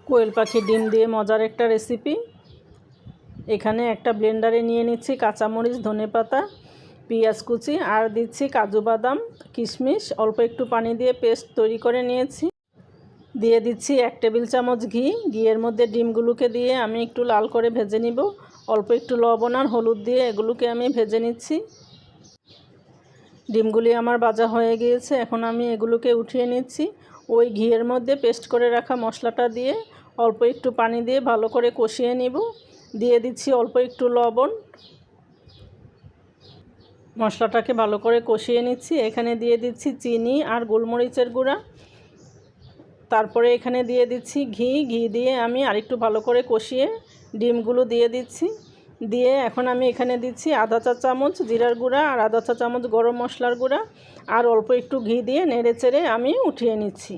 কোয়েল পাখির ডিম দিয়ে মজার একটা রেসিপি। এখানে একটা ব্লেন্ডারে নিয়ে নিচ্ছি কাঁচামরিচ, ধনেপাতা, পেঁয়াজ কুচি আর দিচ্ছি কাজু বাদাম, কিশমিশ। অল্প একটু পানি দিয়ে পেস্ট তৈরি করে নিয়েছি। দিয়ে দিচ্ছি 1 টেবিল চামচ ঘি। ঘিয়ের মধ্যে ডিমগুলোকে দিয়ে আমি একটু লাল করে ভেজে নিব। অল্প একটু লবণ আর হলুদ দিয়ে এগুলোকে আমি ভেজে নিচ্ছি। ডিমগুলি আমার ভাজা হয়ে গিয়েছে। এখন আমি এগুলোকে উঠিয়ে নিচ্ছি। ওই ঘিয়ের মধ্যে পেস্ট করে রাখা মশলাটা দিয়ে অল্প একটু পানি দিয়ে ভালো করে কষিয়ে নিব। দিয়ে দিচ্ছি অল্প একটু লবণ। মশলাটাকে ভালো করে কষিয়ে নিচ্ছি। এখানে দিয়ে দিচ্ছি চিনি আর গোলমরিচের গুঁড়া। তারপরে এখানে দিয়ে দিচ্ছি ঘি দিয়ে আমি আরেকটু ভালো করে কষিয়ে ডিমগুলো দিয়ে দিচ্ছি। দিয়ে এখন আমি এখানে দিচ্ছি আধা চা চামচ জিরার গুঁড়া আর আধা চা চামচ গরম মশলার গুঁড়া আর অল্প একটু ঘি দিয়ে নেড়ে চেড়ে আমি উঠিয়ে নিচ্ছি।